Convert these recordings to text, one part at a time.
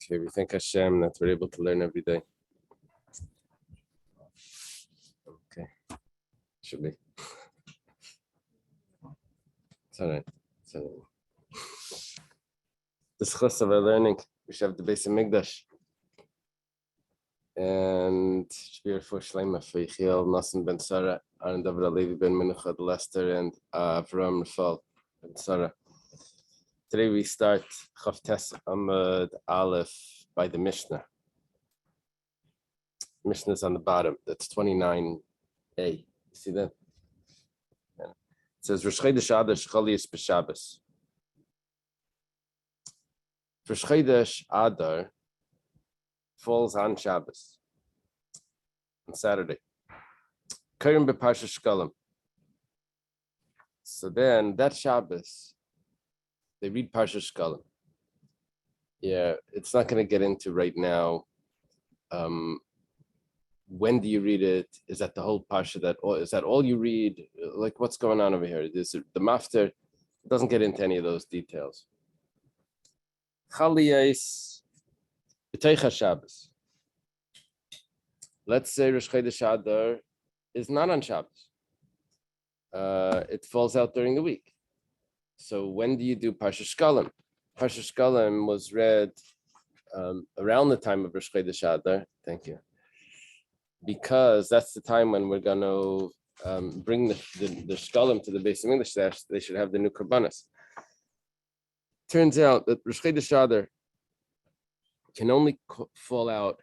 Okay, we thank Hashem that we're able to learn every day. Okay, should be. It's all right. It's all right. The schus of our learning, we should have the base of Mikdash. And Shvir for Shleima, for Yechiel, Nasan ben Sarah, Aaron David Alevi ben Menucha Lester, and Avram Rafal ben Sarah. Today we start Chav Tes Amud Aleph by the Mishnah. Mishnah is on the bottom. That's 29a. You see that? Yeah. It says Rosh Chodesh Adar Shchalius b'Shabbos. Rosh Chodesh Adar falls on Shabbos, on Saturday. Keren b'Parsha Shkalim. So then that Shabbos, they read Parsha Shkalim. Yeah, it's not going to get into right now. When do you read it? Is that the whole Parsha? Is that all you read? Like, what's going on over here? Is it the Mafter? It doesn't get into any of those details. Chaliyais b'Teicha Shabbos. Let's say Rosh Chodesh Adar is not on Shabbos. It falls out during the week. So when do you do Parsha Shkalim? Parsha Shkalim was read around the time of Rosh Chodesh Adar. Thank you. Because that's the time when we're going to bring the Shkalim to the base of English. They should have the new Karbanas. Turns out that Rosh Chodesh Adar can only fall out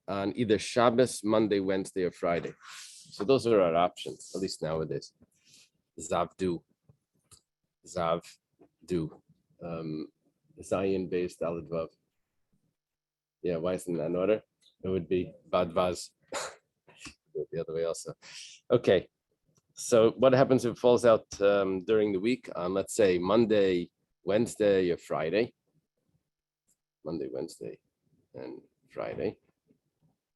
on either Shabbos, Monday, Wednesday, or Friday. So those are our options, at least nowadays. Zavdu. Zion based Aladvav. Yeah, why isn't that in order? It would be Badvaz. The other way also. Okay, so what happens if it falls out during the week on, let's say, Monday, Wednesday, or Friday? Monday, Wednesday, and Friday.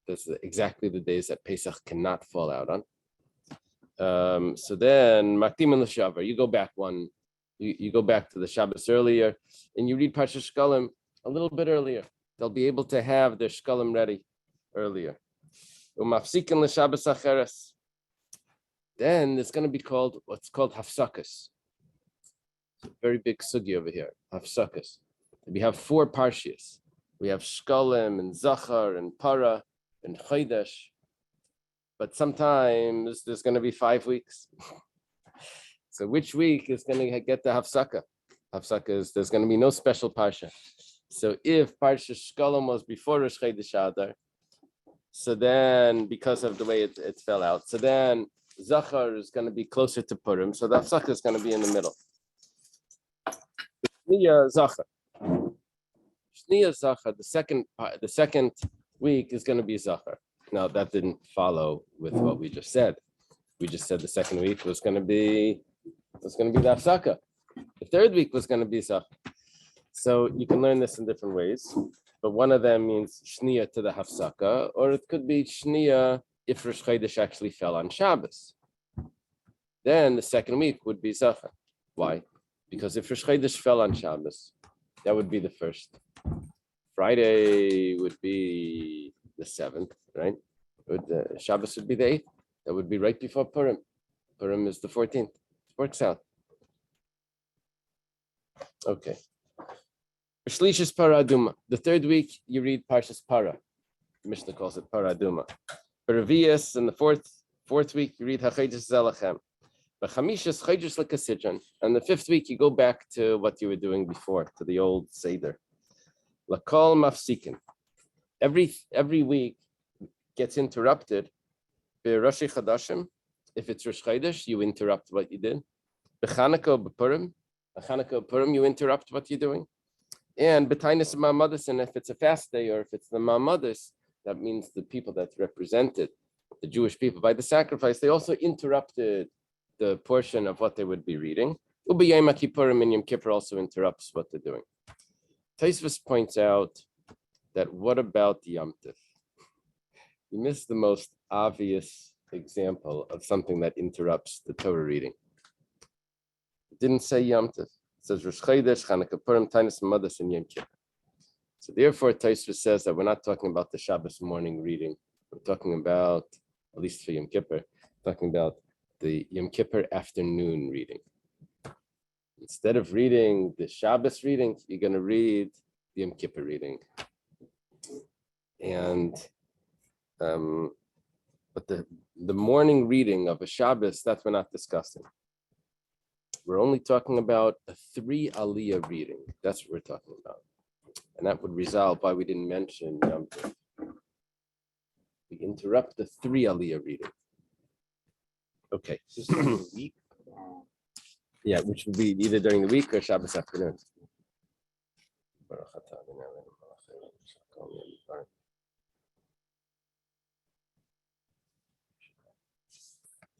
That's exactly the days that Pesach cannot fall out on. So then, Makdim and L'Shavar, you go back you go back to the Shabbos earlier, and you read Parsha Shkalim a little bit earlier. They'll be able to have their Shkalim ready earlier. Umafsikin l'Shabbos acheres. Then it's going to be what's called Hafsakas. It's a very big sugi over here, Hafsakas. We have 4 Parshias. We have Shkalim and Zachar and Para and Chodesh. But sometimes there's going to be 5 weeks. So which week is going to get the Hafsaka? Hafsaka is, there's going to be no special Parsha. So if Parsha Shkalim was before Rosh Chodesh Adar, so then because of the way it fell out, so then Zachar is going to be closer to Purim, so the Hafsaka is going to be in the middle. Shniya Zachar. Shniya Zachar, the second week is going to be Zachar. Now that didn't follow with what we just said. We just said the second week was going to be the Hafsaka. The third week was going to be Zachar. So you can learn this in different ways, but one of them means Shniya to the Hafsaka, or it could be Shniya if Rosh Chodesh actually fell on Shabbos. Then the second week would be Zachar. Why? Because if Rosh Chodesh fell on Shabbos, that would be the first. Friday would be the 7th, right? Shabbos would be the 8th. That would be right before Purim. Purim is the 14th. It works out. Okay. Shlish is Paraduma. The third week, you read Parshas Para. The Mishnah calls it Paraduma. Revius, in the fourth week, you read HaChodesh Zelachem. B'chamish is Chodesh L'Kasidron. And the 5th week, you go back to what you were doing before, to the old Seder. L'kol Mafsikin. Every week gets interrupted. B'Rosh Chodashim, if it's Rosh Chodesh, you interrupt what you did. B'Chanukah B'Purim, Purim, you interrupt what you're doing. And B'Tainis Ma'amadas, and if it's a fast day or if it's the Ma'amadas, that means the people that represented the Jewish people by the sacrifice, they also interrupted the portion of what they would be reading. U'B'Yom Kippurim, and Yom Kippur also interrupts what they're doing. Tosfos points out that what about Yom Tov? You missed the most obvious example of something that interrupts the Torah reading. It didn't say Yom Tov. It says Rosh Chodesh, Chanukah, Purim, Tainis, Madas, and Yom Kippur. So therefore, Tosfos says that we're not talking about the Shabbos morning reading. We're talking about, at least for Yom Kippur, talking about the Yom Kippur afternoon reading. Instead of reading the Shabbos reading, you're going to read the Yom Kippur reading. And but the morning reading of a Shabbos, that we're not discussing. We're only talking about a 3 Aliyah reading. That's what we're talking about. And that would resolve why we didn't mention Yom Tov. We interrupt the 3 Aliyah reading. Okay. Yeah, which would be either during the week or Shabbos afternoon.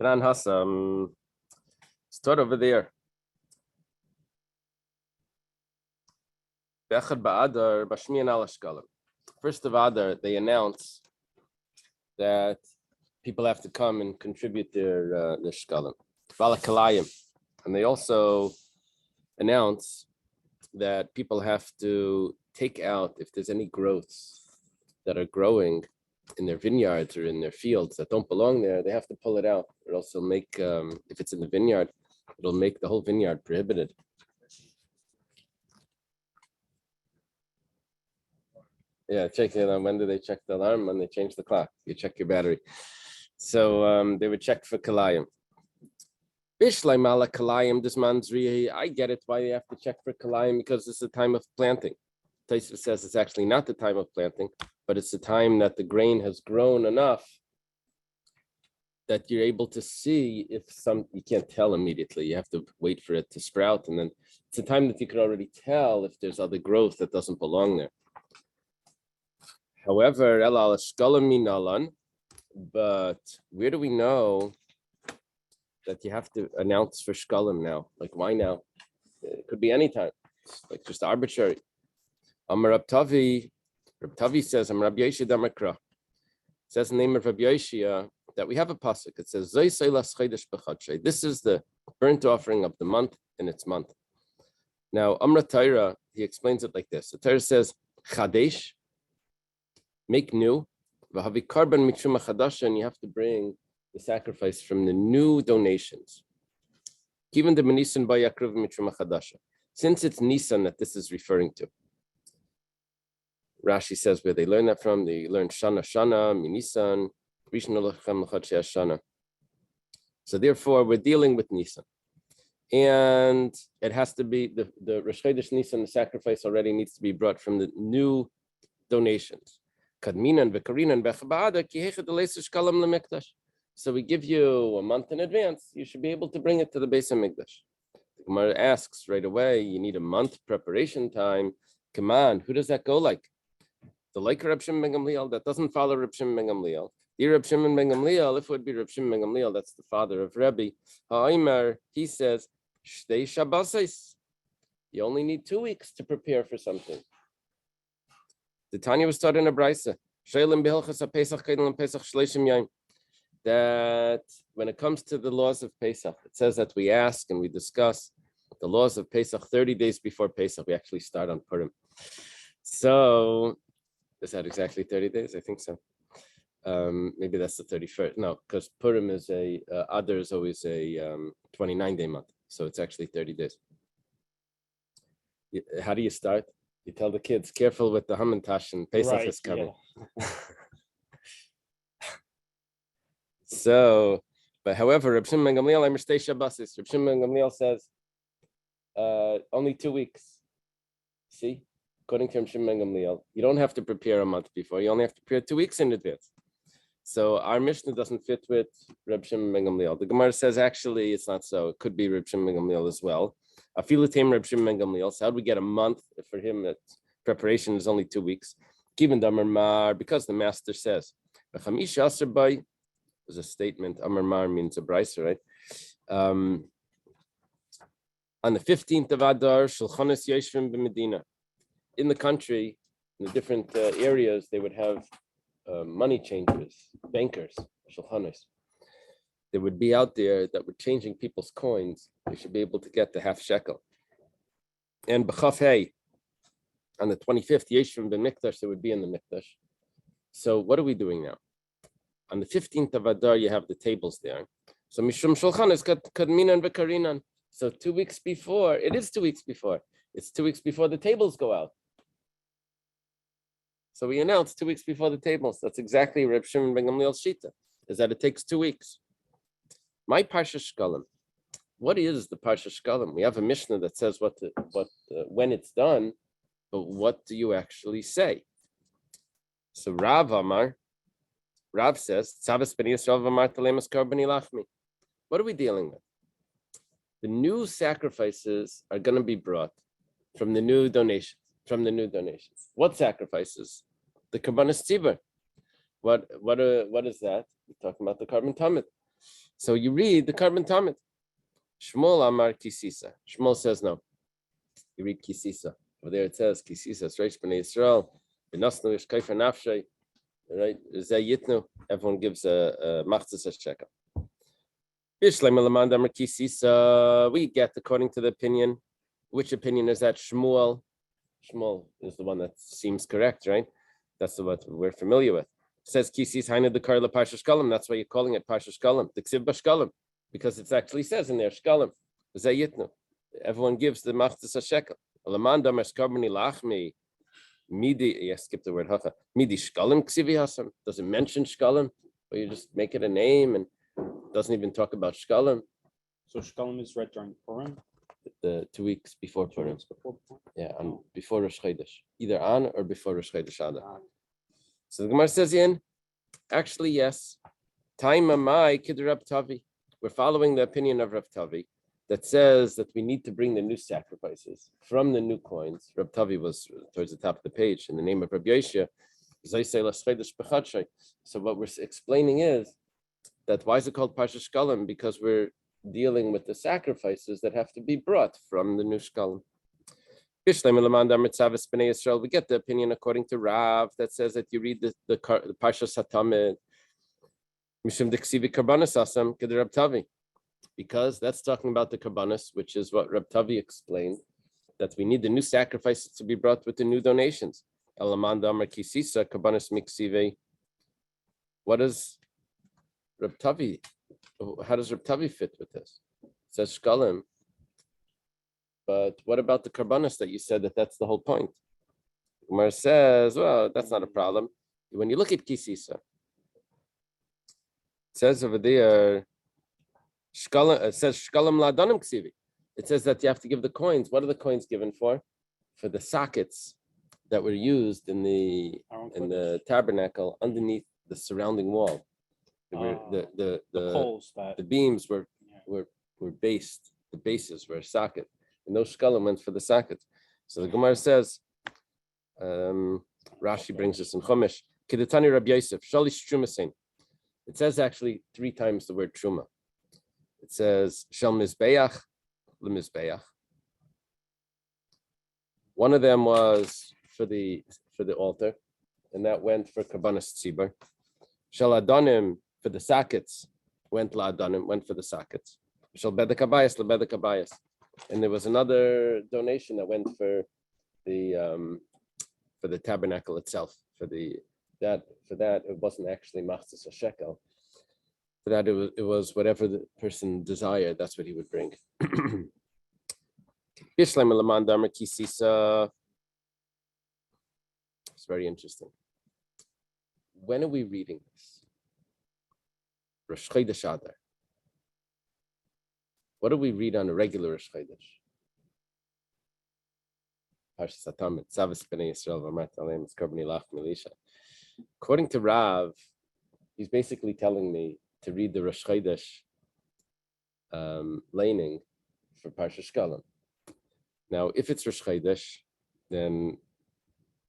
Tanan Hassam, start over there. First of Adar, they announce that people have to come and contribute their shkalim. And they also announce that people have to take out, if there's any growths that are growing in their vineyards or in their fields that don't belong there, they have to pull it out. It also make, if it's in the vineyard, it'll make the whole vineyard prohibited. Yeah, check it on when do they check the alarm? When they change the clock, you check your battery. So they would check for kalayim. I get it why they have to check for kalayim, because it's the time of planting. Tosfos says it's actually not the time of planting, but it's the time that the grain has grown enough that you're able to see if you can't tell immediately. You have to wait for it to sprout. And then it's a time that you can already tell if there's other growth that doesn't belong there. However, but where do we know that you have to announce for shkalim now? Like, why now? It could be any time. It's like just arbitrary. Amar Rab Tavi says, Amar Rabbi Yeshia Damakra. Says the name of Rabbi Yeshia that we have a pasuk. It says, this is the burnt offering of the month in its month. Now, Amra Taira, he explains it like this. The Torah says, Chadesh, make new, and you have to bring the sacrifice from the new donations. Since it's Nisan that this is referring to. Rashi says where they learn that from. They learn Shana Minisan, Shana. So therefore, we're dealing with Nisan. And it has to be, the Rosh Chodesh Nisan, the sacrifice already needs to be brought from the new donations. So we give you a month in advance. You should be able to bring it to the Beis HaMikdash. The Gemara asks right away, you need a month preparation time. Come on, who does that go like? The like Reb Shimon ben Gamliel, that doesn't follow Reb Shimon ben Gamliel. The Reb Shimon ben Gamliel, if it would be Reb Shimon ben Gamliel, that's the father of Rebbe. Ha'imar, he says, Shtei Shabbasos. You only need 2 weeks to prepare for something. The Tanya was taught in a brisa that when it comes to the laws of Pesach, it says that we ask and we discuss the laws of Pesach 30 days before Pesach. We actually start on Purim. So is that exactly 30 days? I think so. Maybe that's the 31st. No, because Purim is Adar is always a 29-day month. So it's actually 30 days. How do you start? You tell the kids, careful with the Hamantash and Pesach is coming. Yeah. So, but however, Reb Shimon ben Gamliel, Shtei Shabbasos. Reb Shimon ben Gamliel says only 2 weeks. See, according to Reb Shimon ben Gamliel, you don't have to prepare a month before. You only have to prepare 2 weeks in advance. So our Mishnah doesn't fit with Reb Shimon ben Gamliel. The Gemara says actually it's not so. It could be Reb Shimon ben Gamliel as well. Afilatim Reb Shimon ben Gamliel. So how do we get a month for him? That preparation is only 2 weeks. Given Amar Mar, because the master says, is a statement. Amar Mar means a brisa, right? On the 15th of Adar, Shulchanos Yeshvim b'Medina. In the country, in the different areas, they would have money changers, bankers, Shulchanos. They would be out there that were changing people's coins. They should be able to get the half shekel. And b'chaf hey, On the 25th, Yeshvim ben Mikdash, they would be in the Mikdash. So what are we doing now? On the 15th of Adar, you have the tables there. So Mishum Shulchan is Kadminan V'Karinan. So 2 weeks before, it is 2 weeks before. It's 2 weeks before the tables go out. So we announced 2 weeks before the tables. That's exactly Reb Shimon ben Gamliel's shita, is that it takes 2 weeks. My Parsha Shkalim. What is the Parsha Shkalim? We have a Mishnah that says when it's done, but what do you actually say? So Rav says, Tzavas ben Yisrael v'amar telemas karbani lachmi. What are we dealing with? The new sacrifices are going to be brought from the new donations. What sacrifices? The Karbanas Tzibur. What is that? We're talking about the Karban Tamid. So you read the Karban Tamid. Shmuel Amar Kisisa. Shmuel says no. You read Kisisa. Over there it says Kisisa. Reish b'nei Yisrael. B'nasnu ish kaifer nafshay. Right? Zeh yitnu. Everyone gives a machzis shekel. We get according to the opinion. Which opinion is that? Shmuel. Shmuel is the one that seems correct, right? That's what we're familiar with. It says Kisis Haina the Karla Parsha Shkalim. That's why you're calling it Parsha Shkalim. The Ksiv Bashkalim. Because it actually says in there Shkalim. Zayitnu. Everyone gives the machzis shekel. Alamanda Meskarbani Lachmi. Midi, skip the word hacha. Midi Shkalim Ksivi Hasam. Does it mention Shkalim? Or you just make it a name and doesn't even talk about Shkalim. So Shkalim is read during Purim? The 2 weeks before Purim. Yeah, before Rosh Chodesh. Either on or before Rosh Chodesh Adar. So the Gemara says actually yes. Time Amai Kid Rab Tavi. We're following the opinion of Rab Tavi that says that we need to bring the new sacrifices from the new coins. Rab Tavi was towards the top of the page in the name of Rab Yeshua. So what we're explaining is that why is it called Parsha Shkalim? Because we're dealing with the sacrifices that have to be brought from the new Shkalim. We get the opinion according to Rav that says that you read the Parsha Satamid because that's talking about the Karbanos, which is what Reb Tavi explained, that we need the new sacrifices to be brought with the new donations. What does Reb Tavi? How does Reb Tavi fit with this? It says Shkalim. But what about the Karbanos that you said that's the whole point? Umar says, well, that's not a problem. When you look at Kisisa, it says over there, Shkalim, it says Shkalim La'adanim Ksivi. It says that you have to give the coins. What are the coins given for? For the sockets that were used in the tabernacle underneath the surrounding wall. The poles the beams were based. The bases were a socket, and those shkalim went for the sockets. So the Gemara says, Rashi brings us in Chumash. Kidetani Rabbi Yosef Shalish Trumasin. It says actually 3 times the word truma. It says Shel Mizbeach LeMizbeach. One of them was for the altar, and that went for Karbanos Tzibur. Shel Adonim for the sockets went for the sockets. Shel Bedek Habayis LeBedek Habayis. And there was another donation that went for the tabernacle itself. For that it wasn't actually machzis or shekel. For that it was whatever the person desired. That's what he would bring. It's very interesting. When are we reading this? Rosh Chodesh Adar. What do we read on a regular Rosh Chodesh? According to Rav, he's basically telling me to read the Rosh Chodesh laning for Parsha Shkalim. Now, if it's Rosh Chodesh, then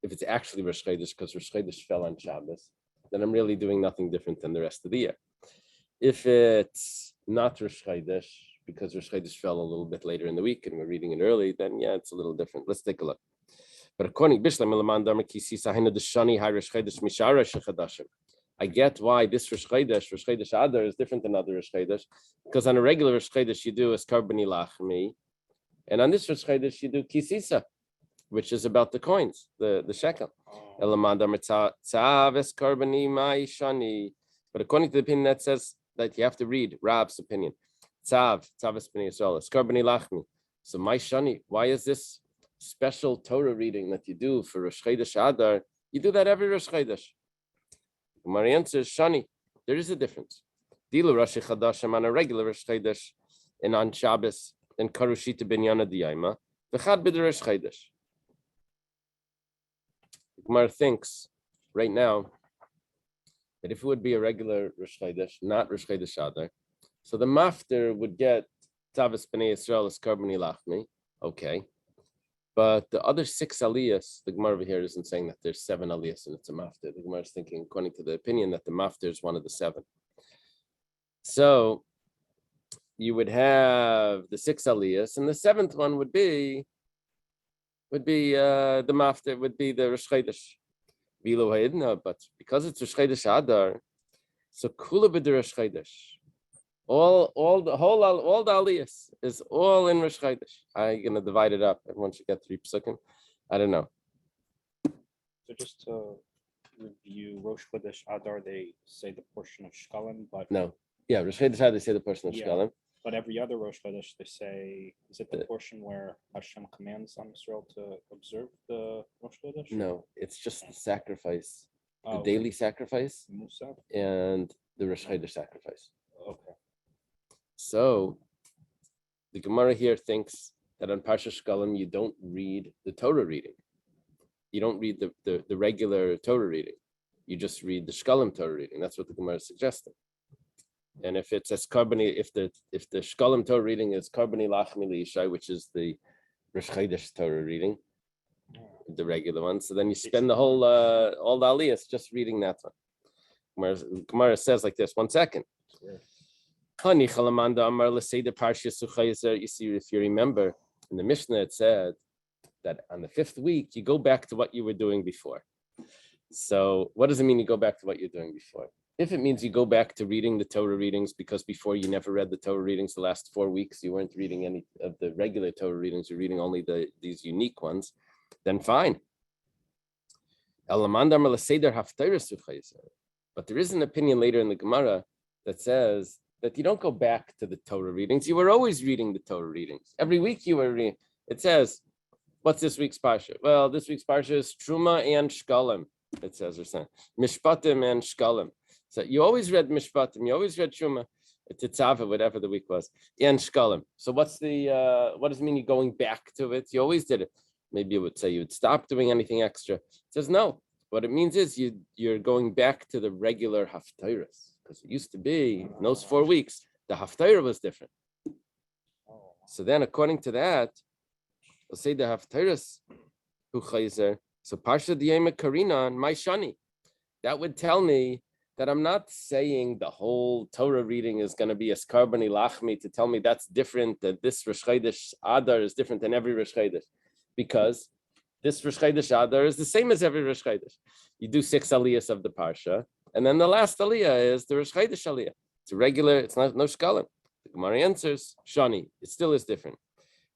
if it's actually Rosh Chodesh, because Rosh Chodesh fell on Shabbos, then I'm really doing nothing different than the rest of the year. If it's not Rosh Chodesh, because Rosh Chodesh fell a little bit later in the week and we're reading it early, then yeah, it's a little different. Let's take a look. But according to I get why this Rosh Chodesh Adar is different than other Rosh Chodesh, because on a regular Rosh Chodesh you do a Karbani Lachmi, and on this Rosh Chodesh you do Kisisa. which is about the coins, the shekel. Oh, But according to the opinion that says that you have to read Rab's opinion, Tzav B'nai Yisrael, Skarbani Lachmi. So my shani, why is this special Torah reading that you do for Rosh Chodesh Adar? You do that every Rosh Chodesh. My answer is shani. There is a difference. Dilu Rosh Chodashim on a regular Rosh Chodesh and on Shabbos and Karushita Binyana Diyama. V'chad b'der Rosh Chodesh. Gemara thinks right now that if it would be a regular Rosh Chodesh, not Rosh Chodesh Adar, so the mafter would get Tavis B'nai Yisrael as Karbani Lachmi, okay. But the other 6 aliyahs, the Gemara over here isn't saying that there's 7 aliyahs and it's a mafter. The Gemara is thinking, according to the opinion, that the mafter is one of the 7. So you would have the 6 aliyahs, and the 7th one would be the mafter, would be the Rosh Chodesh. But because it's Rosh Chodesh Adar, so kula b'der Rosh Chodesh. All the aliyahs is all in Rosh Chodesh. I'm gonna divide it up. Everyone should get 3 psukim. I don't know. so just to review, Rosh Chodesh Adar, they say the portion of Shkalim, but No. Yeah, Rosh Chodesh Adar, they say the portion of Yeah. Shkalim. but every other Rosh Chodesh, they say, is it the portion where Hashem commands on Israel to observe the Rosh Chodesh? No, it's just the sacrifice, the Oh, daily sacrifice, Musaf? and the Rosh Chodesh sacrifice. Okay. So the Gemara here thinks that on Parsha Shkalim you don't read the Torah reading. You don't read the regular Torah reading. You just read the Shkalim Torah reading. That's what the Gemara is suggesting. And if it's as Karbani, if the Shkalim Torah reading is Karbani Lachmi L'Yishai, which is the Rosh Chodesh Torah reading, the regular one, so then you spend the whole all the aliyahs just reading that one. Gemara says like this. 1 second. You see, if you remember in the Mishnah, it said that on the 5th week you go back to what you were doing before. So what does it mean you go back to what you're doing before? If it means you go back to reading the Torah readings because before you never read the Torah readings, the last 4 weeks you weren't reading any of the regular Torah readings, you're reading only these unique ones, then fine. But there is an opinion later in the Gemara that says that you don't go back to the Torah readings. You were always reading the Torah readings. Every week you were reading. It says, what's this week's parsha? Well, this week's parsha is Truma and Shkalim. It says, or something. Mishpatim and Shkalim. So you always read Mishpatim. You always read Truma, Tetzava, whatever the week was, and Shkalim. So what does it mean you're going back to it? You always did it. Maybe you would say you would stop doing anything extra. It says no. What it means is you're going back to the regular haftarahs. Because it used to be in those 4 weeks, the haftarah was different. So then, according to that, we'll say the haftarahs hu chayzer. So parsha diyema karina and my shani. That would tell me that I'm not saying the whole Torah reading is going to be a skarbani lachmi to tell me that's different, that this Rosh Chodesh Adar is different than every Rosh Chodesh, because this Rosh Chodesh Adar is the same as every Rosh Chodesh. You do 6 aliyahs of the parsha. And then the last aliyah is the Rosh Chodesh aliyah. It's a regular, it's not no shkalim. The Gemara answers, shani, it still is different.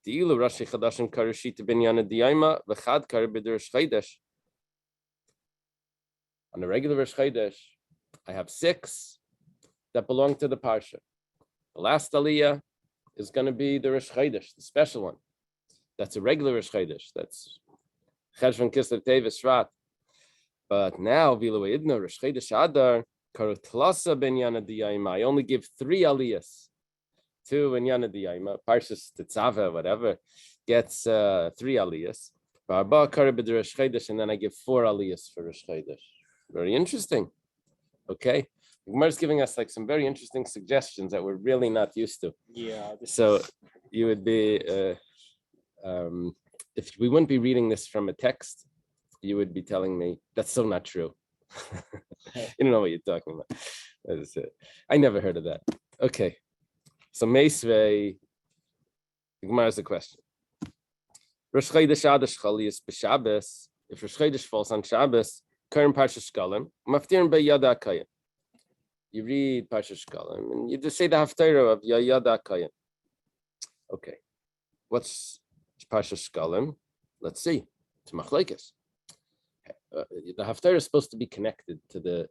Di'ilu Rashi Chadashim Karushita Binyana Diyama v'chad kar b'der Rosh Chodesh. On the regular Rosh Chodesh, I have 6 that belong to the parsha. The last aliyah is going to be the Rosh Chodesh, the special one. That's a regular Rosh Chodesh. That's Cheshvan Kislev Tevis Shvat. But now, Rosh Chodesh Adar, Karutlasa ben Yana Diyayma. I only give 3 aliyahs. 2 in Yana Diyayma. Parshas Tetzava, whatever, gets 3 aliyahs. And then I give 4 aliyahs for Rosh Chodesh. Very interesting. Okay. The Gemara is giving us like some very interesting suggestions that we're really not used to. Yeah. So you would be, if we wouldn't be reading this from a text, you would be telling me that's so not true. You don't know what you're talking about. That is it. I never heard of that. Okay. So Meisvei, the Gemara has a question. Rosh Chodesh Adash Chalias b'Shabbos. If Rosh Chodesh falls on Shabbos, Karen Parsha Shkalim, Maftirin beYada Akayim. You read Parsha Shkalim and you just say the Haftarah of Yada Akayim. Okay. What's Parsha Shkalim? Let's see. to machlokes. The haftarah is supposed to be connected to the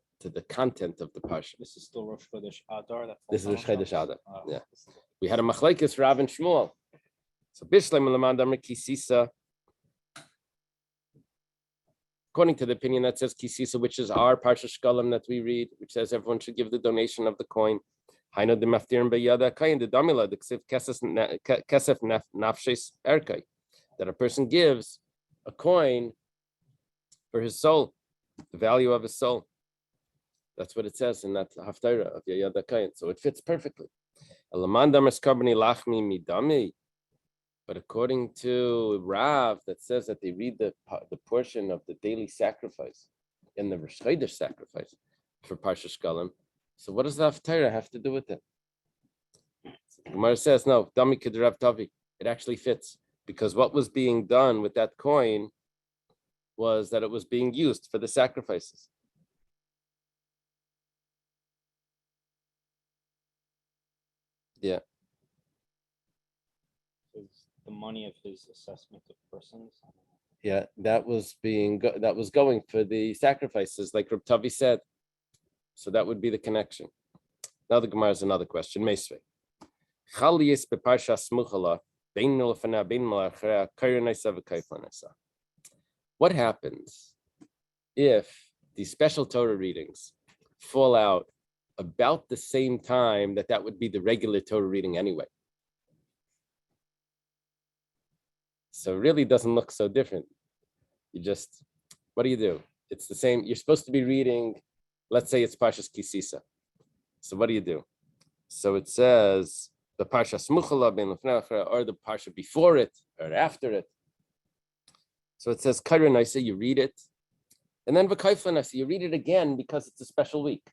content of the parsha. This is still Rosh Chodesh Adar. That This is falls Rosh on Chodesh Shabbos? Adar. Yeah. We had a machlokes Rav and Shmuel. So Bishleim Lamad Amar Kisisa. According to the opinion that says Kisisa, which is our Parsha Shkalim that we read, which says everyone should give the donation of the coin. Haino de Maftirim Beyada Kain de Damila the Kesef Nafshes Erkai, that a person gives a coin for his soul, the value of his soul. That's what it says in that Haftarah of Yayada Kain. So it fits perfectly. But according to Rav, that says that they read the portion of the daily sacrifice in the Rosh Chodesh sacrifice for Parsha Shkalim. So what does the Haftarah have to do with it? Gemara says, no, Dami K'Rav Tavi. It actually fits, because what was being done with that coin was that it was being used for the sacrifices. Yeah. The money of his assessment of persons. Yeah, that was going for the sacrifices, like Reb Tavi said. So that would be the connection. Now the Gemara is another question. Meisvei. What happens if these special Torah readings fall out about the same time that would be the regular Torah reading anyway? So it really doesn't look so different. What do? It's the same. You're supposed to be reading, let's say it's Parshas Kisisa. So what do? So it says the Parsha Smuchala ben Lefnecha, or the Parsha before it or after it. So it says Kaira Naisa, you read it, and then V'Kaifla Naisa, you read it again because it's a special week.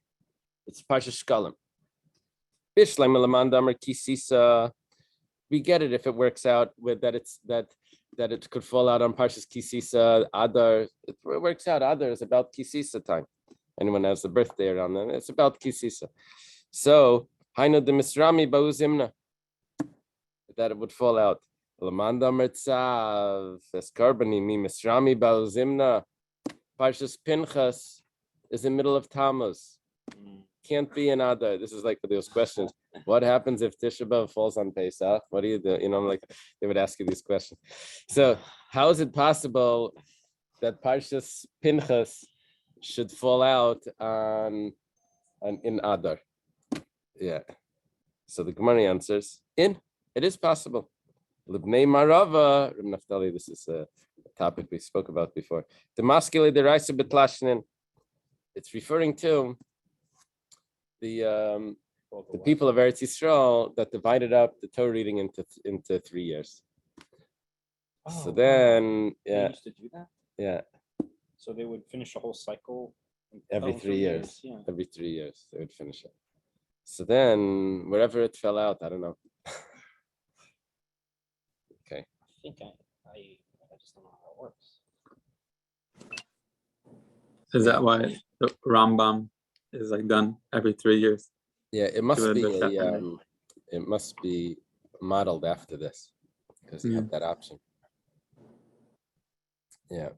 It's Parsha Shkalim. Bishleim Elaman Damar Kisisa. We get it if it works out with that. It's that it could fall out on Parshas Kisisa Adar. It works out. Adar is about Kisisa time. Anyone has a birthday around them, it's about Kisisa. So Haino de Misrami Bauzimna, that it would fall out. Lamanda Mertzav Eskarbani mi Misrami Bauzimna. Parshas Pinchas is in the middle of Tammuz. Can't be an Adar. This is like those questions. What happens if Tisha B'Av falls on Pesach? What do you do? Like they would ask you these questions. So how is it possible that Parshas Pinchas should fall out in Adar? Yeah. So the Gemara answers, it is possible. Libnei Marava, Reb Naftali, this is a topic we spoke about before. The maskele deraisa betlashnin. It's referring to the people of Eretz Yisrael that divided up the Torah reading into 3 years. So then, They used to do that? Yeah. So they would finish the whole cycle Every 3 years. Yeah. Every 3 years they would finish it. So then wherever it fell out, I don't know. Okay. I think I just don't know how it works. Is that why the Rambam is like done every 3 years? Yeah, it must Give be it a second. it must be modeled after this, because you have that option. Yeah.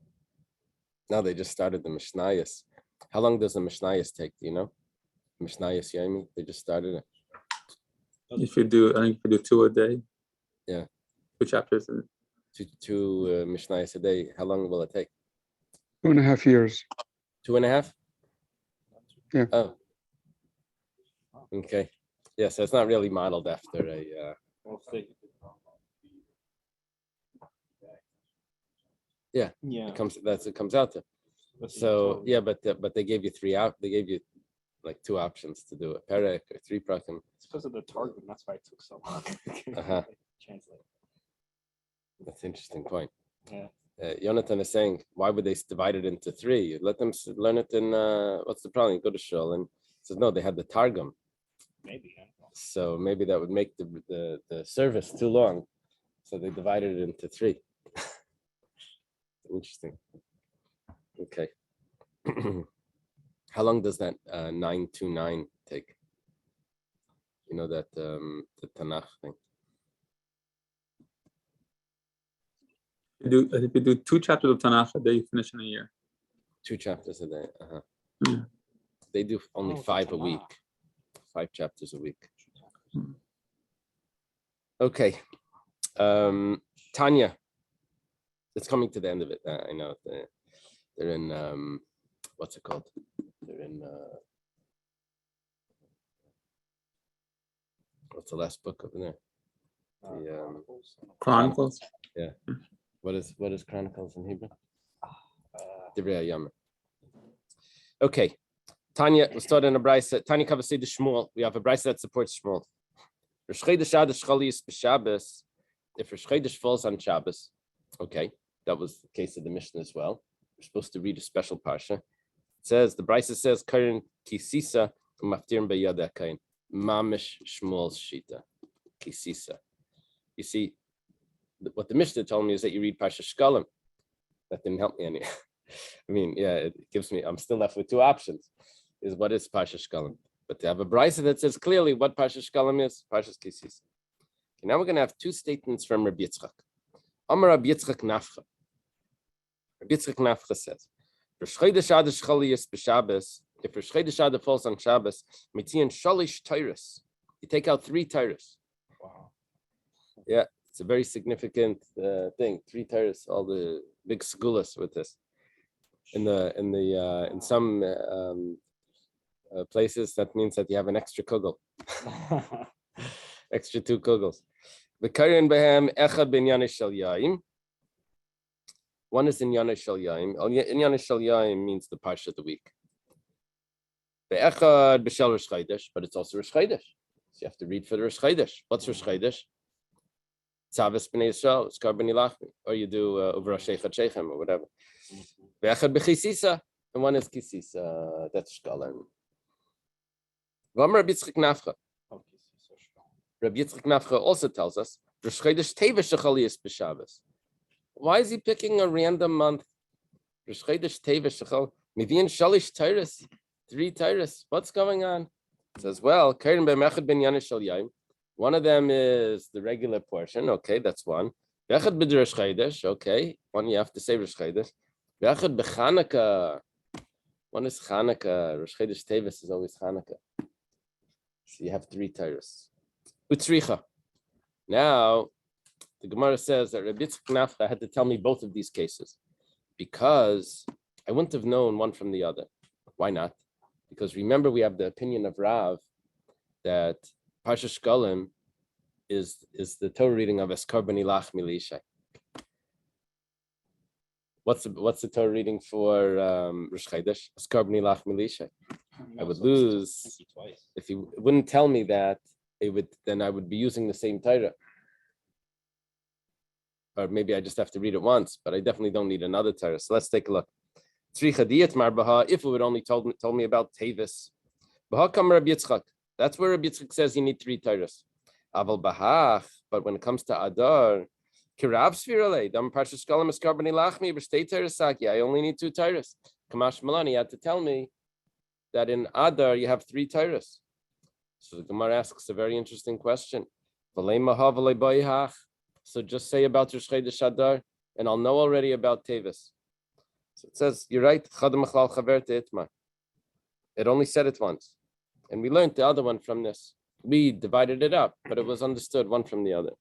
Now they just started the Mishnayos. How long does the Mishnayos take? Do you know? Mishnayos Yomi, they just started it. If you do, I think you do 2 a day. Yeah. 2 chapters. Two Mishnayos a day. How long will it take? 2.5 years. 2.5? Yeah. Oh. Okay. Yeah, so it's not really modeled after a. Yeah. It comes out to. So yeah, but they gave you 3 out. They gave you like 2 options to do it, perek or 3 prakim. It's because of the targum. That's why it took so long. Translate. That's an interesting point. Yeah. Jonathan is saying, why would they divide it into 3? Let them learn it in. What's the problem? You go to shul and says no, they had the targum. Maybe. I don't know. So maybe that would make the service too long. So they divided it into 3. Interesting. Okay. How long does that 929 take? You know that the Tanakh thing. If you do 2 chapters of Tanakh a day, you finish in a year. 2 chapters a day. Yeah. They do only Oh, 5 a Tanakh. week. 5 chapters a week. Hmm. Okay. Tanya. It's coming to the end of it. I know. They're in, what's it called? They're in, what's the last book over there? The, Chronicles. what is Chronicles in Hebrew? Uh, Divrei. Okay. Tanya, we started in a brisa. Tanya Kavasei de Shmuel. We have a brisa that supports Shmuel. Rosh Chodesh Ad Shchalius b'Shabbos. If Rosh Chodesh falls on Shabbos, okay, that was the case of the Mishnah as well. We're supposed to read a special parsha. It says the brisa says Karen Kisisa Maftirim Beyada Kain Mamish Shmuel's Shita Kisisa. You see, what the Mishnah told me is that you read Parsha Shkalim. That didn't help me any. I mean, yeah, it gives me. I'm still left with 2 options. Is what is Parsha Shkalim? But to have a brisa that says clearly what Parsha Shkalim is, Parsha Kisisa. Okay, now we're going to have 2 statements from Rabbi Yitzchak. Amar Rabbi Yitzchak Nafcha. Rabbi Yitzchak Nafcha says, Rosh Chodesh Ad Shchalius b'Shabbos. If Rosh Chodesh Ad falls on Shabbos, mitzian shalish tyrus. You take out 3 tyrus. wow. Yeah, it's a very significant thing. 3 tyrus. All the big segulas with this. In some places, that means that you have an extra kugel, extra 2 kugels. The Karen Behem Echad Ben Yanish Shel Yaim. One is in Yanish Shel Yaim. In Yanish Shel Yaim means the parsha of the week. The Echad B'Shel Rosh Chodesh, but it's also Rosh Chodesh. So you have to read for the Rosh Chodesh. What's Rosh Chodesh? Tzavas B'nei Yisrael, it's Kar B'nei Lachmi, or you do over Shechat Shechem or whatever. The Echad B'Chisisa, and one is Kisisa. That's Shkalim. V'amar Rabbi Yitzchak Nafcha. Rabbi Yitzchak Nafcha also tells us, Rosh Chodesh Tevish Shechalius b'Shabbos. Why is he picking a random month? Rosh Chodesh Tevish Shechal, Mivian Shalish Tyrus, 3 Tyrus. What's going on? It says, well, Karen B'Mechad Ben Yanish Shel Yaim. One of them is the regular portion. Okay, that's one. B'Echad B'D Rosh Chodesh. Okay, one you have to say Rosh Chodesh. B'Echad B'Chanukah. One is Chanukah. Rosh Chodesh Tevis is always Chanukah. So you have 3 Tyrus. Utzricha. Now, the Gemara says that Rabbi Yitzchak Nafcha had to tell me both of these cases because I wouldn't have known one from the other. Why not? Because remember, we have the opinion of Rav that Parsha Shkalim is the Torah reading of Eskar B'nei Lachmi L'Ishai. What's the Torah reading for Rosh Chodesh? Eskar B'nei Lachmi L'Ishai. I would lose if he wouldn't tell me that. Then I would be using the same Torah. Or maybe I just have to read it once, but I definitely don't need another Torah. So let's take a look. If it would only told me about Tavis. That's where Rabbi Yitzchak says you need 3 Torahs. But when it comes to Adar, I only need 2 Torahs. Kamash Malani had to tell me that in Adar you have 3 Torahs. So the Gemara asks a very interesting question. So just say about Rosh Chodesh Adar, and I'll know already about Tavis. So it says, you're right. It only said it once. And we learned the other one from this. We divided it up, but it was understood one from the other.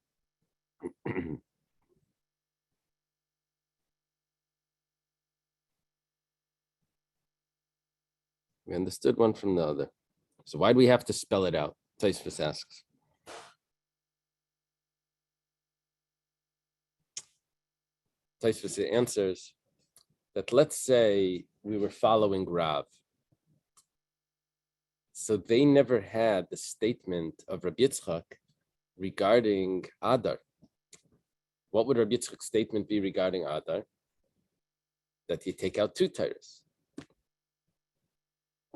We understood one from the other. So why do we have to spell it out? Tosfos asks. Tosfos answers that let's say we were following Rav. So they never had the statement of Rabbi Yitzchak regarding Adar. What would Rabbi Yitzchak's statement be regarding Adar? That you take out 2 Torahs.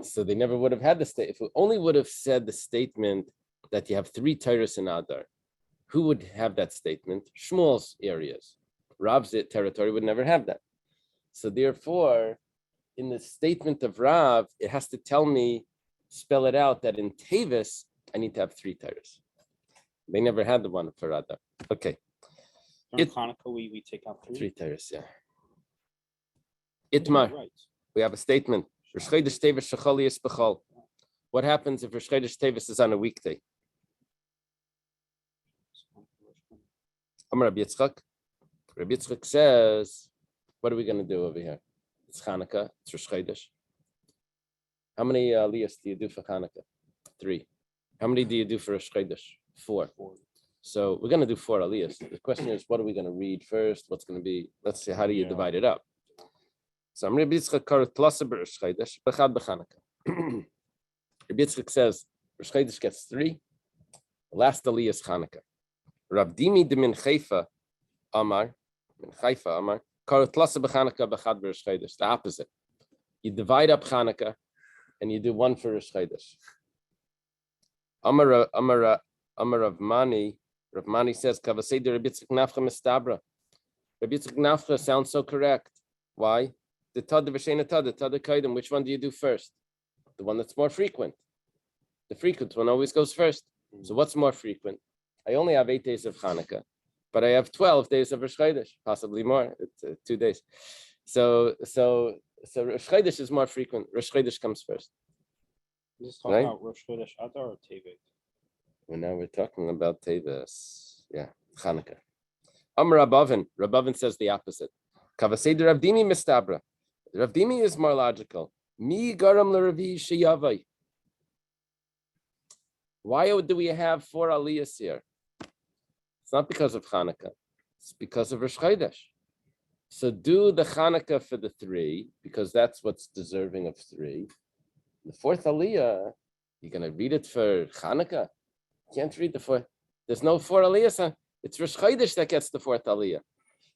So they never would have had the statement. If we only would have said the statement that you have 3 Torahs in Adar, who would have that statement? Shmuel's areas. Rav's territory would never have that. So therefore, in the statement of Rav, it has to spell it out that in Tavis, I need to have 3 Torahs. They never had the one for Adar. Okay. During Hanukkah, we take out three. Three Torahs, yeah. Yeah, Itmar, right. we have a statement. Rosh Chodesh Tevis Shecholi is Bechol. What happens if Rosh Chodesh Tevis is on a weekday? Amar Rabbi Yitzchak. Rabbi Yitzchak says, what are we going to do over here? It's Hanukkah, it's Rosh Chodesh. How many aliyahs do you do for Hanukkah? 3. How many do you do for Rosh Chodesh? 4. So we're going to do 4 aliyahs. The question is, what are we going to read first? What's going to be, let's see, how do you divide it up? So Rabbi Yitzchak karat plasa b'Rosh Chodesh, b'chad b'Chanukah. Rabbi Yitzchak says, Rosh Chodesh gets 3. The last aliyah is Hanukkah. Rav Dimi de min Chaifa Amar, karat plasa b'Chanukah, b'chad b'Rosh Chodesh. The opposite. You divide up Hanukkah and you do 1 for Rosh Chodesh. Amar Rav Mani says, Kavasei Rabbi Yitzchak Nafcha Mistabra. Rabbi Yitzchak Nafcha sounds so correct. Why? The Tada V'Sheina Tada, Tada Kaidim. Which one do you do first? The one that's more frequent. The frequent one always goes first. So what's more frequent? I only have 8 days of Hanukkah, but I have 12 days of Rosh Chodesh, possibly more. It's 2 days. So Rosh Chodesh is more frequent. Rosh Chodesh comes first. Is this talking about Rosh Chodesh Adar or Tevet? Well, now we're talking about Teves. Yeah, Hanukkah. Amar Rabavin says the opposite. Kavasei Rav Dimi mistabra. Rav Dimi is more logical. Mi garam l'Ravi sheyavai. Why do we have 4 aliyahs here? It's not because of Hanukkah. It's because of Rosh Chodesh. So do the Hanukkah for the 3, because that's what's deserving of 3. The 4th aliyah, you're going to read it for Hanukkah? You can't read the 4th. There's no 4 aliyahs. It's Rosh Chodesh that gets the 4th aliyah.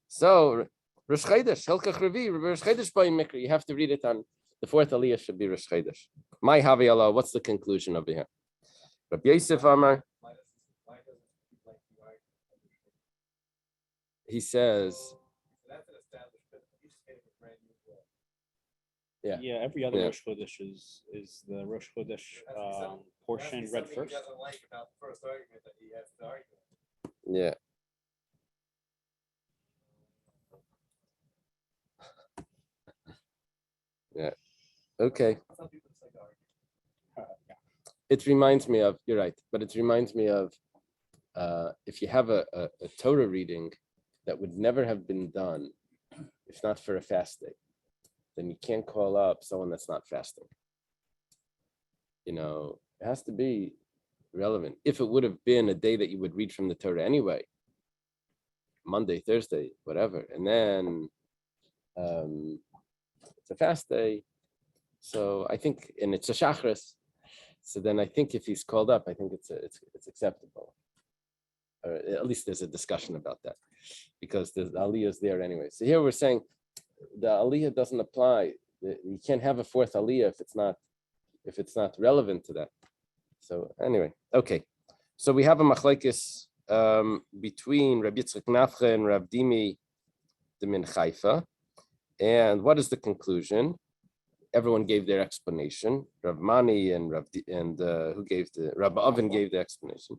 So Rosh Chodesh, Helkach Revi, Rosh Chodesh by Mikra. You have to read it on the 4th aliyah should be Rosh Chodesh. My Havi Allah, what's the conclusion over here? Rabbi Yosef Amar, he says, yeah, every other Rosh Chodesh is the Rosh Chodesh portion read first. Yeah. Yeah. Okay. It reminds me of, you're right, but it reminds me of if you have a Torah reading that would never have been done if not for a fast day, then you can't call up someone that's not fasting. You know, it has to be relevant. If it would have been a day that you would read from the Torah anyway, Monday, Thursday, whatever, and then it's a fast day, so I think, and it's a shachris, so then I think if he's called up, I think it's acceptable, or at least there's a discussion about that, because the aliyah is there anyway. So here we're saying the aliyah doesn't apply. You can't have a 4th aliyah if it's not relevant to that. So anyway, okay. So we have a machlekes between Rabbi Yitzchak Nafcha and Rav Dimi de min Chaifa. And what is the conclusion? Everyone gave their explanation. Rav Mani and who gave the Rav Oven gave the explanation.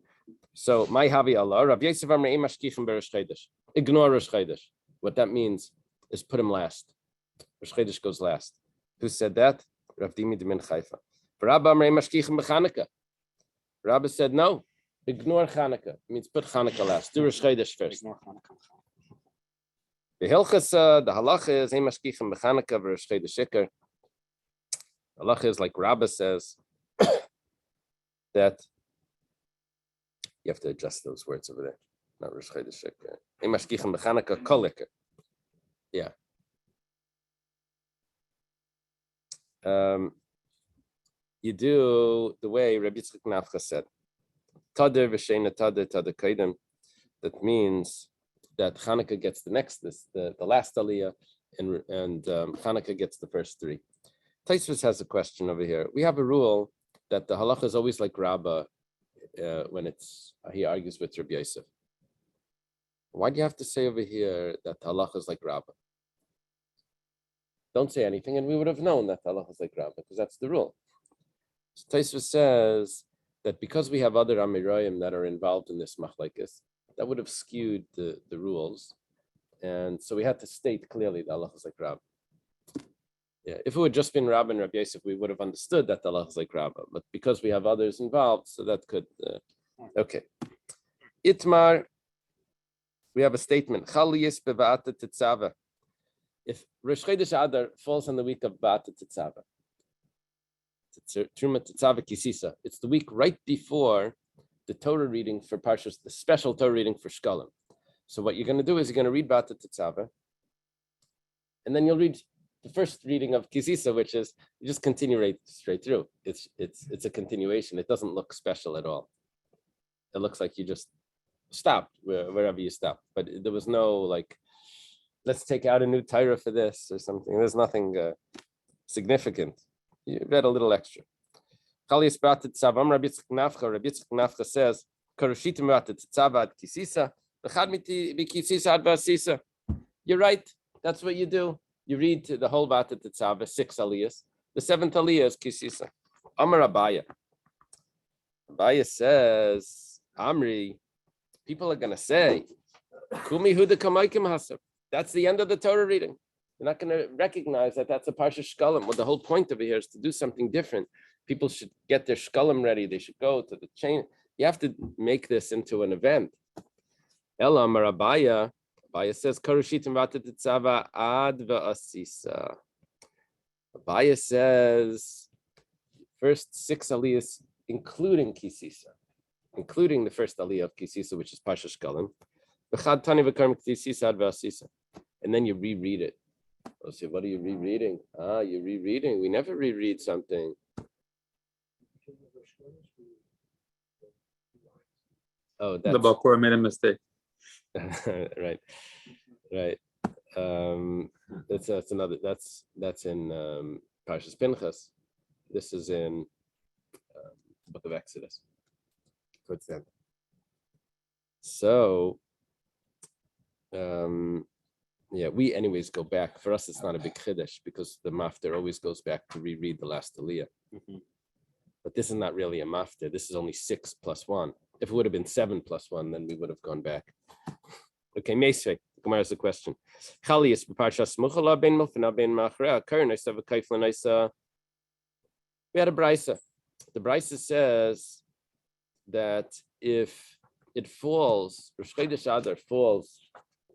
So my Havi Allah, Rav Yosef Amar Ein Mashkichim beRosh Chodesh. Ignore Rosh Chodesh. What that means is put him last. Rosh Chodesh goes last. Who said that? Rav Dimi de min Chaifa. Rabbi Amar Ein Mashkichim beChanukah. Rabbi said no. Ignore Chanukah. It means put Chanukah last. Do Rosh Chodesh first. Ignore Hanukkah. The Hilchasa, the halacha is Ein Mashkichim beChanukah v'Rosh Chodesh Ikar. Halacha is like Rabbi says that you have to adjust those words over there. Not Rosh Chodesh Ikar. Ein Mashkichim beChanukah Kol Ikar. Yeah. You do the way Rabbi Yitzchak Nafcha said. Tader v'sheina tader tader kaidim. That means that Hanukkah gets the last aliyah, and Hanukkah gets the first 3. Taisvus has a question over here. We have a rule that the halacha is always like Rabbah when he argues with Rabbi Yosef. Why do you have to say over here that the halacha is like Rabbah? Don't say anything, and we would have known that the halacha is like Rabbah, because that's the rule. So Taisvus says that because we have other Amirayim that are involved in this machlekes, that would have skewed the rules. And so we had to state clearly that Allah is like Rab. Yeah, if it would just been Rab and Rabbi Yosef, we would have understood that Allah is like Rab. But because we have others involved, so that could, okay. Itmar, we have a statement. Chaliyis beva'ata tetzava. If Rosh Chodesh Adar falls on the week of Ba'ata Tetzava, Truma Tetzava Kisisa, it's the week right before the Torah reading for Parshas, the special Torah reading for Shkalim. So what you're going to do is you're going to read Ba'ata Tetzava, and then you'll read the first reading of Kisisa, which is you just continue right straight through. It's a continuation. It doesn't look special at all. It looks like you just stopped wherever you stopped, but there was no like, let's take out a new Torah for this or something. There's nothing significant. You read a little extra. Rabbi Yitzchak Nafcha says, you're right. That's what you do. You read the whole Ba'ata Tetzava, 6 aliyahs. The 7th aliyah is Kisisa. Amar Abaya. Abaya says, Amri, people are going to say, Kumi Huda Kamaykim Hasab. That's the end of the Torah reading. You're not going to recognize that that's a Parsha Shkalim. Well, the whole point of it here is to do something different. People should get their Shkalim ready. They should go to the chain. You have to make this into an event. Ela Amar Abaya. Abaya says, Karushitim Ba'ata Tetzava ad va'asisa. Abaya says, first 6 aliyahs, including Kisisa, including the first aliyah of Kisisa, which is Parsha Shkalim. And then you reread it. I'll say, what are you rereading? You're rereading. We never reread something. Oh, that's The Bakura made a mistake. right. That's another. That's in Parshas Pinchas. This is in the Book of Exodus. Towards the end. So. We anyways go back. For us, it's not a big chiddush because the mafter always goes back to reread the last aliyah. Mm-hmm. But this is not really a mafter. This is only 6 plus 1. If it would have been 7 plus 1, then we would have gone back. Okay, Meisvei. Gemara has a question. Chaliyas b'parshas Muchala ben Milfana ben Machrea Karen Isa v'Kaiflan Isa. We had a brisa. The brisa says that if it falls, Rosh Chodesh Adar falls,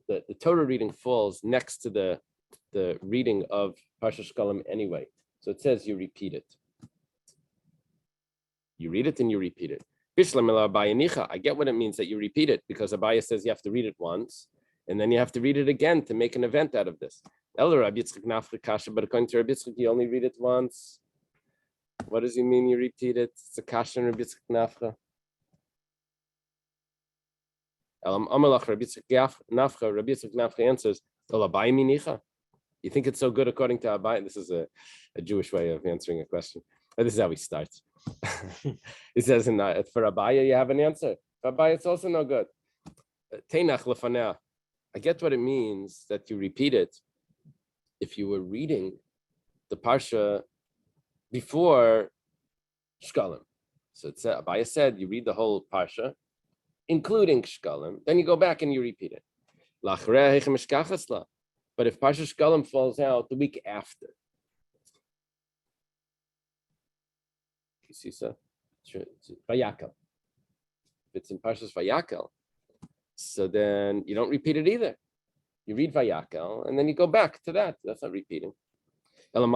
the Torah reading falls next to the reading of Parsha Shkalim anyway. So it says you repeat it. You read it and you repeat it. I get what it means that you repeat it because Abaya says you have to read it once and then you have to read it again to make an event out of this. But according to Rabbi Yitzchak, you only read it once. What does he mean you repeat it? It's a kasha in Rabbi Yitzchak Nafcha. Rabbi Yitzchak Nafcha answers, you think it's so good according to Abai? This is a Jewish way of answering a question. But this is how he starts. He says, for Abaya, you have an answer. For Abaya, it's also no good. I get what it means that you repeat it if you were reading the Parsha before Shkalim. So it's Abaya said, you read the whole Parsha, including Shkalim, then you go back and you repeat it. But if Parsha Shkalim falls out the week after, Vayakel. If it's in Parshas Vayakel, so then you don't repeat it either. You read Vayakel and then you go back to that. That's not repeating. It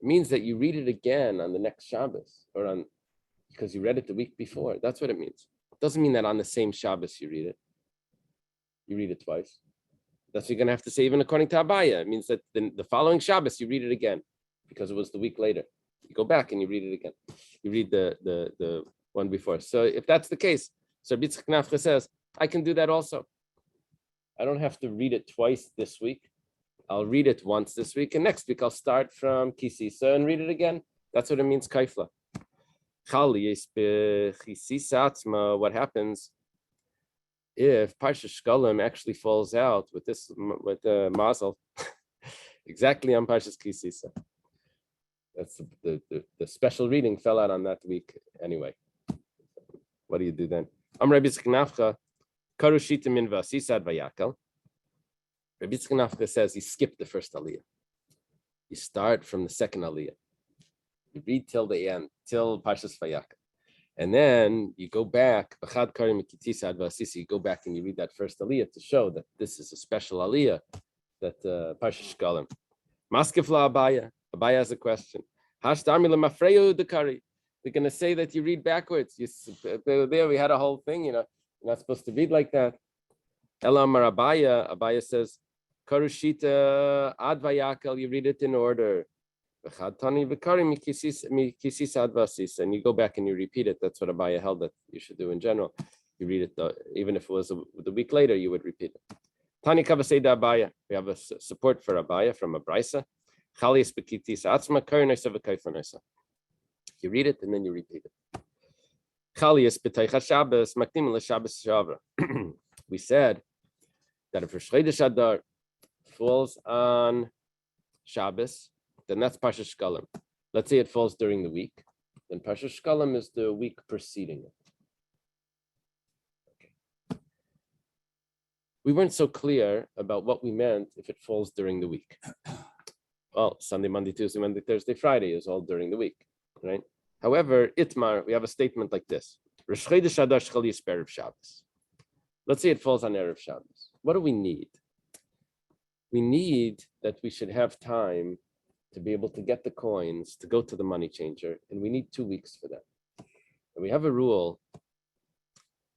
means that you read it again on the next Shabbos because you read it the week before. That's what it means. It doesn't mean that on the same Shabbos you read it. You read it twice. That's what you're going to have to say even according to Abaya. It means that the following Shabbos you read it again because it was the week later. You go back and you read it again. You read the one before. So if that's the case, so Rabbi Yitzchak Nafcha says, I can do that also. I don't have to read it twice this week. I'll read it once this week, and next week I'll start from Kisisa and read it again. That's what it means, kaifla. What happens if Parsha Shkalim actually falls out with the mazel exactly on Parshas Kisisa? That's the special reading fell out on that week anyway. What do you do then? Rabbi Yitzchak Nafka says he skipped the first aliyah. You start from the second aliyah. You read till the end, till Parshas Vayakal. And then you go back, you go back and you read that first aliyah to show that this is a special aliyah, that Parshas Shkalim. Maskefla Abaya. Abaya has a question. They're going to say that you read backwards. There we had a whole thing, you're not supposed to read like that. Elamar Abaya. Abaya says, Karushita Ad Vayakal, you read it in order. And you go back and you repeat it. That's what Abaya held that you should do in general. You read it, even if it was the week later, you would repeat it. Tani Kavaseda Abaya. We have a support for Abaya from a Brisa. You read it and then you repeat it. We said that if Rosh Chodesh Adar falls on Shabbos, then that's Parshas Shkalim. Let's say it falls during the week, then Parshas Shkalim is the week preceding it. Okay. We weren't so clear about what we meant if it falls during the week. Well, Sunday, Monday, Tuesday, Wednesday, Thursday, Friday is all during the week, right? However, Itmar, we have a statement like this. Rosh Chodesh Adar Shchal Yisper Erev Shabbos. Let's say it falls on Erev Shabbos. What do we need? We need that we should have time to be able to get the coins, to go to the money changer, and we need 2 weeks for that. And we have a rule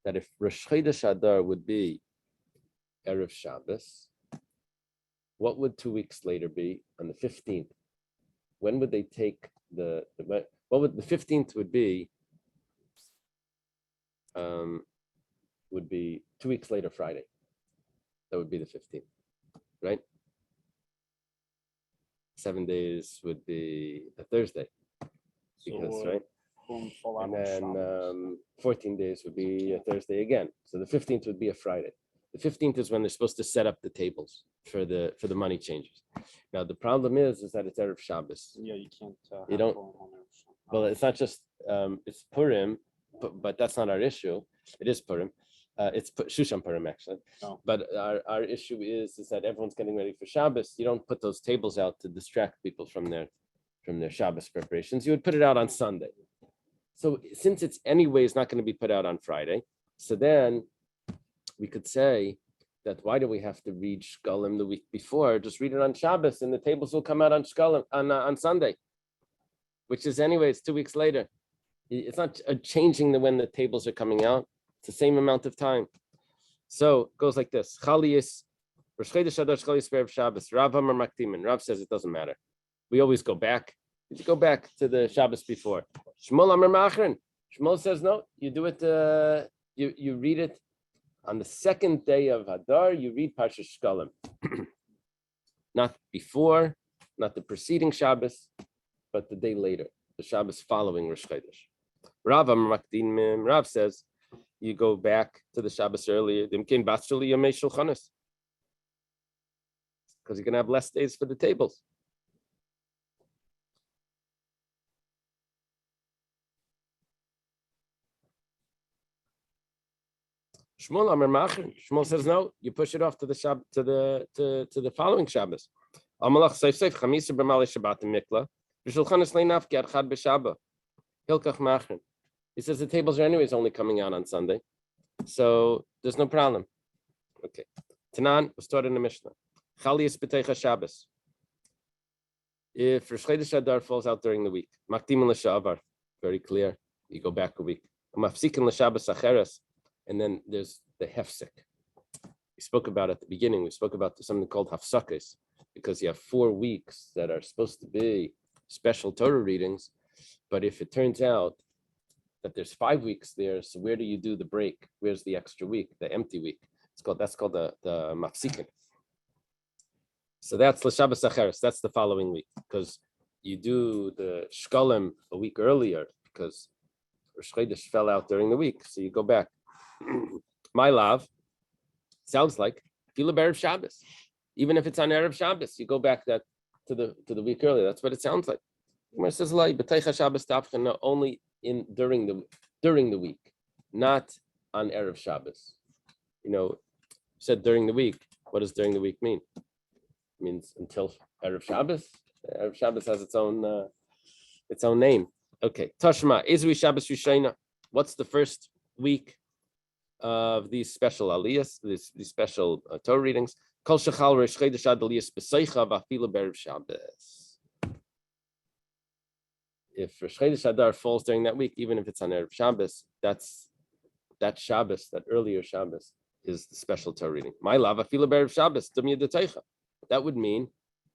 that if Rosh Chodesh Adar would be Erev Shabbos, what would 2 weeks later be on the 15th? When would they take what would the 15th would be 2 weeks later Friday. That would be the 15th, right? 7 days would be a Thursday. Because, right? And then 14 days would be a Thursday again. So the 15th would be a Friday. The 15th is when they're supposed to set up the tables for the money changers. Now the problem is that it's Erev Shabbos. Yeah, you can't. You don't. Well, it's not just it's Purim, but that's not our issue. It is Purim. It's Shushan Purim actually. Oh. But our issue is that everyone's getting ready for Shabbos. You don't put those tables out to distract people from their Shabbos preparations. You would put it out on Sunday. So since it's anyways not going to be put out on Friday, so then we could say that why do we have to read Shkalim the week before? Just read it on Shabbos and the tables will come out on Shkalim on Sunday, which is anyways 2 weeks later. It's not changing when the tables are coming out. It's the same amount of time. So it goes like this. Chaliyis, Rosh Chodesh Adar Chaliyis Erev Shabbos. Rav Amar Maktimin. Rav says it doesn't matter. We always go back. You go back to the Shabbos before. Shmuel Amar Machrin. Shmuel says no. You do it. You read it on the second day of Adar. You read Parshas Shkalim. Not before, not the preceding Shabbos, but the day later, the Shabbos following Rosh Chodesh. Rav Amar Maktimin. Rav says you go back to the Shabbos earlier. Because you're going to have less days for the tables. Shmuel Amar Machrin. Shmuel says no. You push it off to the to the following Shabbos. Amalach Seif Seif Chamisa b'Malei Shabbat Mikla. V'Shulchanis Leinafki Adchad b'Shabbat. Hilkach Machrin. He says the tables are anyways only coming out on Sunday, so there's no problem. Okay. Tanan was taught in the Mishnah. Chaliyas b'Teicha Shabbos. If Rosh Chodesh Adar falls out during the week, Makdim l'Shavar, very clear. You go back a week. Mafsikin l'Shabbos Acheres. And then there's the hefsek. We spoke about at the beginning. We spoke about something called hafsakis, because you have 4 weeks that are supposed to be special Torah readings. But if it turns out that there's 5 weeks there, so where do you do the break? Where's the extra week, the empty week? That's called the mafsikin. So that's l'Shabbos Acheres. That's the following week, because you do the Shkalim a week earlier because Rosh Chodesh fell out during the week. So you go back. My love sounds like Fila Erev Shabbos. Even if it's on Erev Shabbos, you go back to the week earlier. That's what it sounds like. Gemara says like B'teicha Shabbos Tafchana only during the week, not on Erev Shabbos. Said during the week. What does during the week mean? It means until Erev Shabbos. Erev Shabbos has its own name. Okay, Tashma Izri Shabbos Rishayna. What's the first week of these special aliyahs, these special Torah readings? Kol shechal Rosh Chodesh ad aliyahs b'seicha v'afilu b'erev Shabbos. If Rosh Chodesh Adar falls during that week, even if it's on Erev Shabbos, that Shabbos, that earlier Shabbos, is the special Torah reading. My lava afilu b'erev Shabbos dumya deteicha. That would mean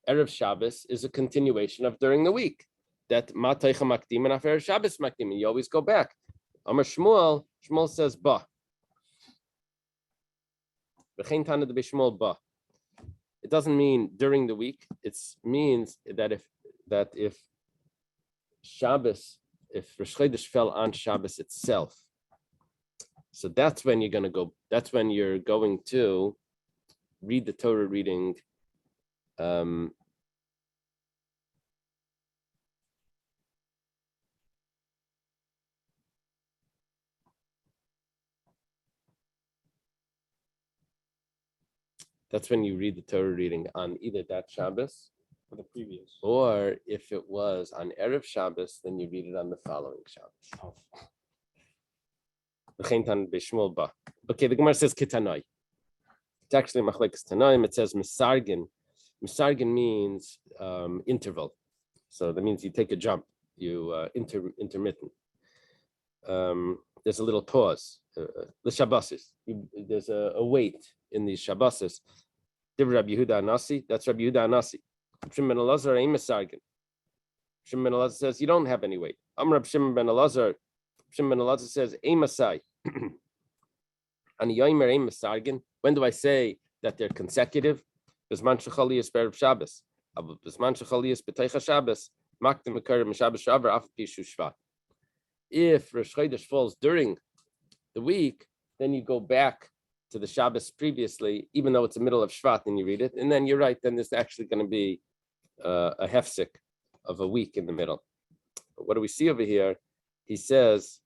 Erev Shabbos is a continuation of during the week. That ma teicha makdim and Erev Shabbos makdim, and you always go back. Amar Shmuel says ba. It doesn't mean during the week. It means that if Shabbos, if Rosh Chodesh fell on Shabbos itself, so that's when you're going to go. That's when you're going to read the Torah reading. That's when you read the Torah reading on either that Shabbos For the previous. or if it was on Erev Shabbos, then you read it on the following Shabbos. Okay, the Gemara says Kitanoi. It's actually Machlekes Tanoim. It says Misargin. Misargin means interval. So that means you take a jump, you intermittent. There's a little pause. The Shabbosis. There's a wait in these Shabbosis. Rabbi Yehuda Anasi. That's Rabbi Yehuda Anasi. Shimon ben Elazar ain't Misargin. Shimon ben Elazar says you don't have any weight. Amr Shimon ben Elazar. Shimon ben Elazar says ein Masai. Ani yomer ein Misargin. When do I say that they're consecutive? Bisman shechalias b'erev Shabbos. Bisman shechalias b'teicha Shabbos. Makdim mekarim Shabbos shavar af pishu shvat. If Rosh Chodesh falls during the week, then you go back to the Shabbos previously, even though it's the middle of Shvat, and you read it. And then you're right, then there's actually going to be a hefsek of a week in the middle. But what do we see over here? He says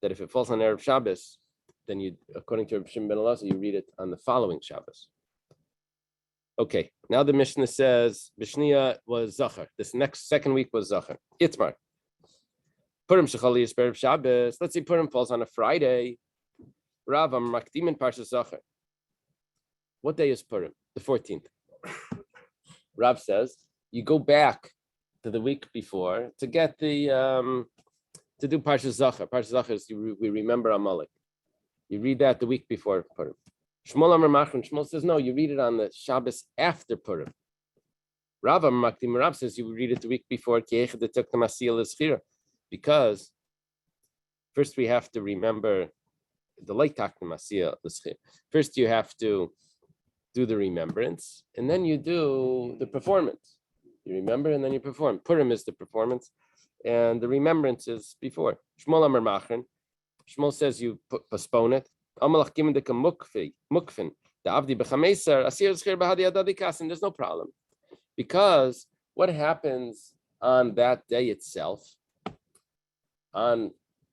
that if it falls on Erev Shabbos, then you, according to Rabbi Shimon ben Elazar, you read it on the following Shabbos. Okay, now the Mishnah says Bishniya was Zachar. This second week was Zachar. Itmar. Purim Shechaliyas B'erev Shabbos. Let's say Purim falls on a Friday. Rav Makdimin Parsha Zachar. What day is Purim? The 14th. Rav says you go back to the week before to get the to do Parsha Zachar. Parsha Zachar is we remember Amalek. You read that the week before Purim. Shmuel Amar Machron. Shmuel says no. You read it on the Shabbos after Purim. Rav Makdim Rav says you read it the week before because first we have to remember the light taknamasia. First you have to do the remembrance, and then you do the performance. You remember and then you perform. Purim is the performance, and the remembrance is before. Shmuel Amar Machron. Shmuel says you postpone it. Amalach gimendika mukfin. The abdi b'chameser asir zchir b'hadi adadikas, and there's no problem, because what happens on that day itself,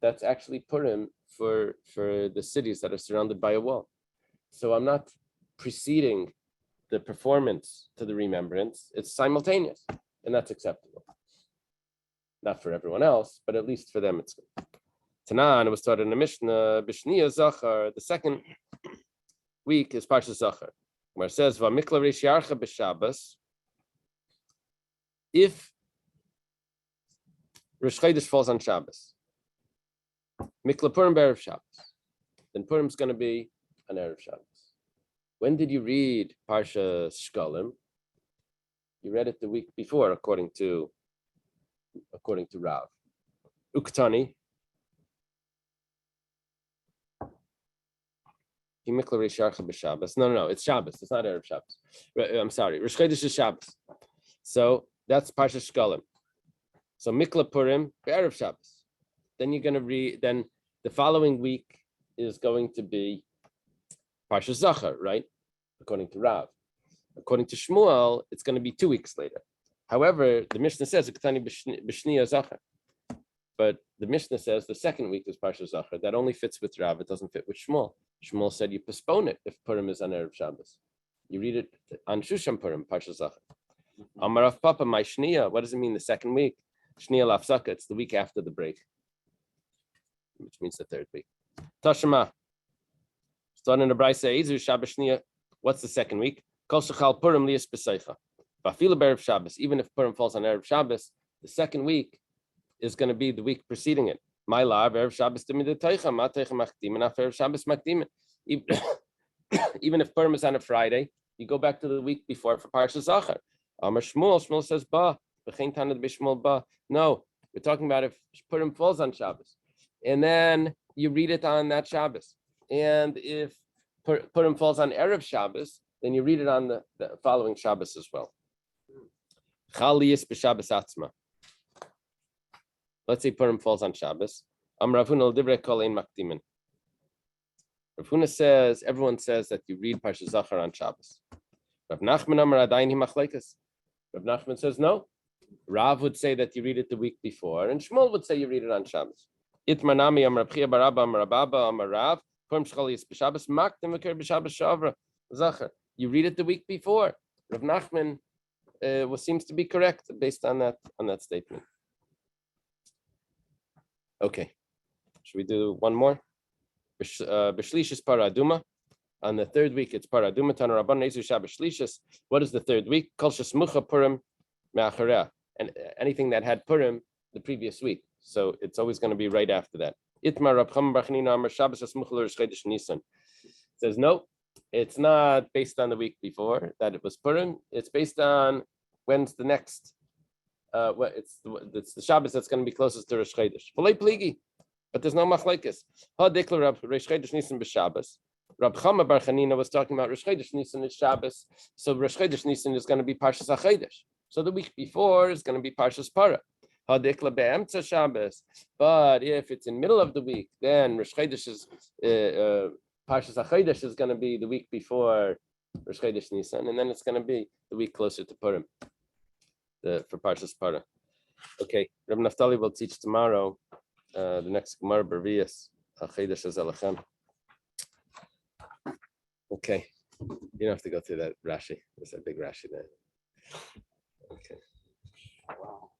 that's actually Purim for the cities that are surrounded by a wall. So I'm not preceding the performance to the remembrance. It's simultaneous, and that's acceptable. Not for everyone else, but at least for them it's good. Tanan, it was taught in the Mishnah, Bishniya Zachar, the second week is Parsha Zachar, where it says, V'mikla reish yarcha b'Shabbos, if Rosh Chodesh falls on Shabbos, Mikla Purim b'erev Shabbos, then Purim's going to be on Erev Shabbos. When did you read Parsha Shkalim? You read it the week before, according to Rav. Uktani. No, it's Shabbos. It's not Erev Shabbos. I'm sorry. Rosh Chodesh is Shabbos. So that's Parsha Shkalim. So Mikla Purim Erev Shabbos. Then you're going to read. Then the following week is going to be Parsha Zachar, right? According to Rav. According to Shmuel, it's going to be 2 weeks later. However, the Mishnah says but the Mishnah says the second week is Parsha Zachar. That only fits with Rav. It doesn't fit with Shmuel. Shmuel said you postpone it if Purim is on Erev Shabbos. You read it on Shusham Purim, Parsha Zachar. Amarav Papa, my Shnia. What does it mean the second week? Shnia Lafsaka. It's the week after the break, which means the third week. Tashema. Starting in the Brayse Ezu Shabbos Shnia. What's the second week? Kol Shechal Purim Lias B'Seicha. Bafila Erev Shabbos. Even if Purim falls on Erev Shabbos, the second week is going to be the week preceding it. My love, Erev Shabbos Timid Teicha, Ma Teicha Machdim, and Erev Shabbos Machdim. Even if Purim is on a Friday, you go back to the week before for Parsha Zachar. Amar Shmuel, Shmuel says Ba, B'chein Tanad B'Shmuel Ba. No, we're talking about if Purim falls on Shabbos, and then you read it on that Shabbos. And if Purim falls on Erev Shabbos, then you read it on the following Shabbos as well. Chaliyis b'Shabbos Atzma. Let's say Purim falls on Shabbos. Rav Huna says, everyone says that you read Parsha Zachar on Shabbos. Rav Nachman says no. Rav would say that you read it the week before, and Shmuel would say you read it on Shabbos. Itmanami Amar Chia Barabba Amar Rababa Amar Rav Purim Shchalis b'Shabbos Makdim V'Ker b'Shabbos Shavra Zachar. You read it the week before. Rav Nachman seems to be correct based on that statement. Okay, should we do one more? B'Shlishis Paraduma. On the third week, it's Paraduma. Tana Rabban Ezu Shabbos Shlishis. What is the third week? Kol Shesmucha Purim Me'achareah. And anything that had Purim the previous week. So it's always going to be right after that. Itmar Rab Chama Bar Chanina Amar Shabbos Shesmucha L'Rosh Chodesh Nisan. Says no, it's not based on the week before that it was Purim. It's based on when's the next. It's the Shabbos that's going to be closest to Rosh Chodesh. But there's no machlekes. Ha deklar Rab Rosh Chodesh Nisan b'Shabbos. Rab Chama Bar Chanina was talking about Rosh Chodesh Nisan is Shabbos. So Rosh Chodesh Nisan is going to be Parshas HaChodesh. So the week before is going to be Parshas Para. Ha deklar be'emtza Shabbos. But if it's in middle of the week, then Rosh Chodesh is Parshas HaChodesh is going to be the week before Rosh Chodesh Nisan, and then it's going to be the week closer to Purim. For Parshas Para. Okay, Reb Naftali will teach tomorrow the next Gemara Bervias. Okay, you don't have to go through that Rashi. There's a big Rashi there. Okay. Wow.